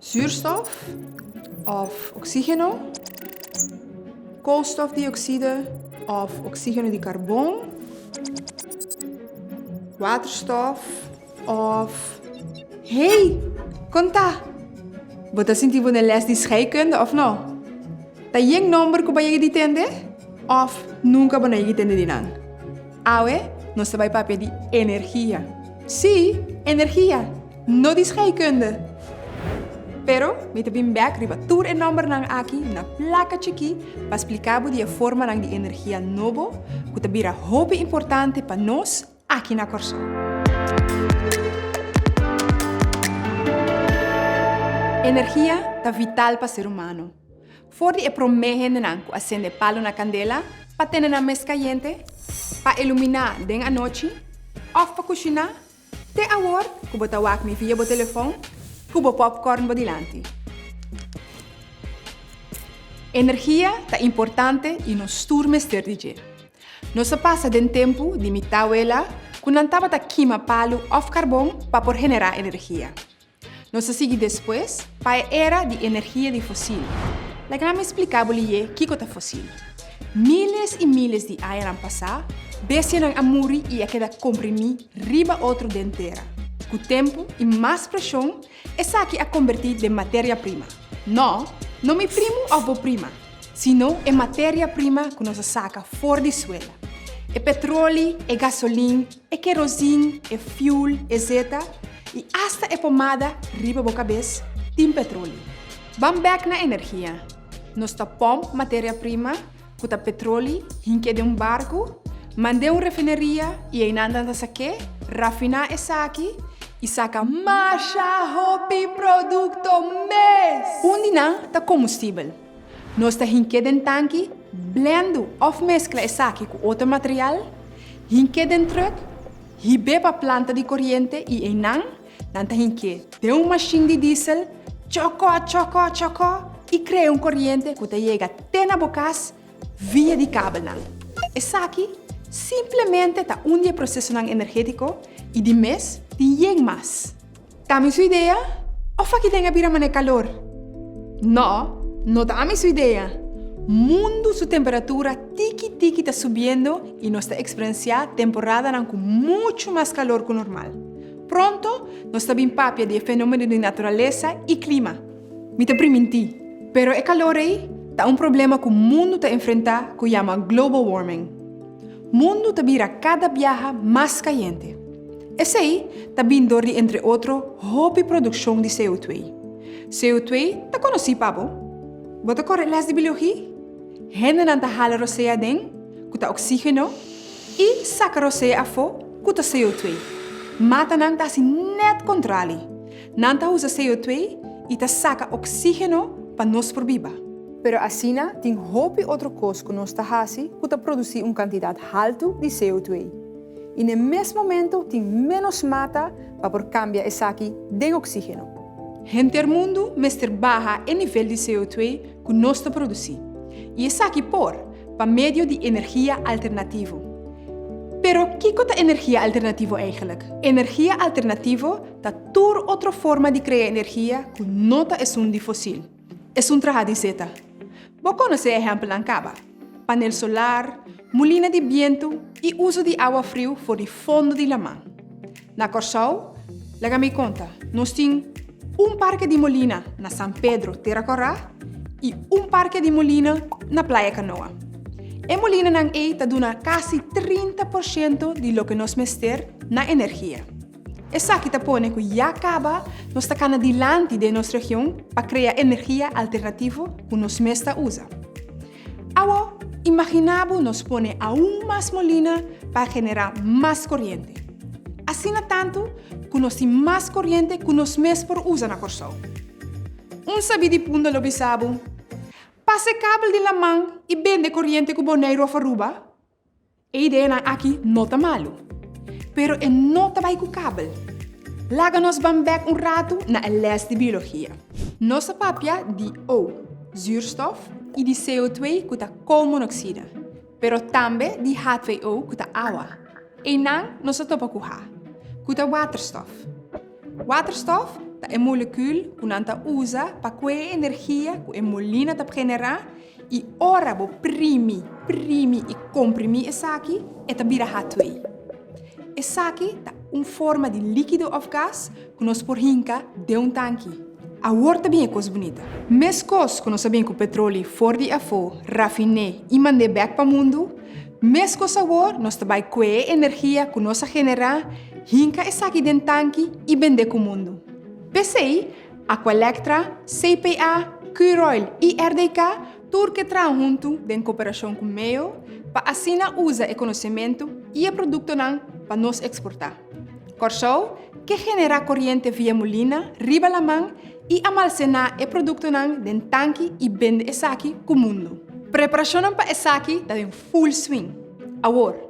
zuurstof of oxígeno, koolstofdioxide of oxígeno de carboon, waterstof of... Hey, conta! Você sentiu na les de scheikunde of não? Tá yung number que você entende? Of nunca você entende de nada? Awe, nós vai papel de energia. Sim, energia, não de scheikunde. Pero, me também back riba tour en number nang aqui na placa aqui para explicar a forma nang de energia novo, que também é muito importante para nós aqui na Corsão. Energia é vital para o ser humano. For de prometer que acende palo na candela, para ter na mesa caliente, para iluminar den a noite, ou para cozinhar, te agora, que você wak me via o telefone, que o popcorn dilante. Energia é importante e nos turmes ter dizer. Nós passa den tempo de mitawela, quando antava ta queima palo ou carvão para por generar energia. Nós sigue depois para a era de energia de fóssil. La grama explicable é que é fóssil. Miles e miles de anos han passado, bestia ng amuri e a queda comprimir riba outro dentera. Com o tempo e mais pressão, essa aqui a convertir de matéria-prima. Não me primo ou vou prima, sino é matéria-prima que nós saca fora de suela. É petróleo, é gasolina, é querosene, é fuel, etc. E hasta é pomada riba boca cabeça, tem petróleo. Vamos back na energia. Nós tapamos matéria-prima, com o petróleo, hinque de barco, mande refineria e aí nada saque, rafinar essa aqui e saca mais hopi produto mês. Onde não tá combustível. Nós tá hinque de tanque, blendo ou mescla essa aqui com outro material, hinque de truck, hibe para planta de corrente e aí não tá hinque de uma machine de diesel, choco e cria corrente que te chega até na bocas via de cabo. Essa aqui simplesmente está um processo energético e de mês tem mais. Tá sua ideia? Ou que tenha vira mané calor? Não tá sua ideia. Mundo sua temperatura tiki está subindo e nós está experienciando temporada com muito mais calor que o normal. Pronto, nós está bem papia de fenômeno de natureza e clima. Me te priminti. Pero o calor aí tá problema que o mundo está enfrentando que chama global warming. O mundo está vira cada viaja mais caliente. Esse aí está vindo de, entre outros, a produção de CO2. CO2 está conhecido, pabo? Você corre les de biologia? Gente não está hala roceia den, que está oxígeno, e saca roceia a fo, que está CO2. Mata não está assim net controle. Não está usa CO2 e está saca oxígeno para nós por viva. Pero assim, tem outra coisa que nós está fazendo que está produzir uma quantidade alta de CO2. E no mesmo momento tem menos mata para por cambiar essa aqui de oxígeno. Gente do mundo mestre baja o nível de CO2 que nós está produzindo. E essa aqui para meio de energia alternativa. Pero o que é energia alternativa eigenlijk? Energia alternativa é outra forma de criar energia que não é um de fóssil. É um trabalho de zeta. Vou conhecer exemplo em Caba. Panel solar, molina de viento e uso de água fria por o fundo de la mão. Na Corsão, laga me conta, nós temos parque de molina na São Pedro, Terra Corá e parque de molina na Praia Canoa. A molina nang está dando quase 30% de lo que nós mester na energia. Essa aqui está pone que já acaba, nós está cana dilante de nossa região para criar energia alternativa que nós mesta usa. Agora, imaginamos nós pone aún mais molina para generar mais corrente. Assim tanto que nós temos mais corrente que nós mesmos por usa na Corsão. Sabe de punto lo bisabo. Passe cabo de la mão e vende corrente com boneiro a faruba. A ideia aqui não está malo. Pero não está bem com cabo. Laga nos bambek rato na les de biologia. Nossa papia de O, zuurstof, e de CO2 que está koolmonoxide. Pero também de H2O que está água. E não, nós topa com H, que está waterstof. Waterstof é molecule que nanta usa para criar energia que a molina tá generar e ora bo primi e comprimir essa aqui e tá vira hatway. Essa aqui tá forma de líquido ou gás que nós por hinca de tanque. A horta também é coisa bonita. Mes coisas que nós sabemos que o petróleo for de afo, rafiné e mandar back para o mundo, mes coisas agora nós também criar energia que nós generar, hinca essa aqui de tanque e vender para o mundo. PCI, Aqualectra, CPA, Curoil e RDK, tudo que trabalham junto em cooperação com o meio, para assim usar o conhecimento e o produto para nós exportar. Corsou, que genera corrente via molina, riba la mão e almacenar o produto em tanque e vende essa aqui para o mundo. Preparação para essa aqui está em full swing. Agora,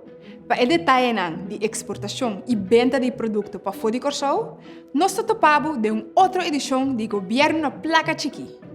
para o detalhe de exportação e venda de produto para fora de Corsou, nós topamos de outra edição de Governo na Placa Chiqui.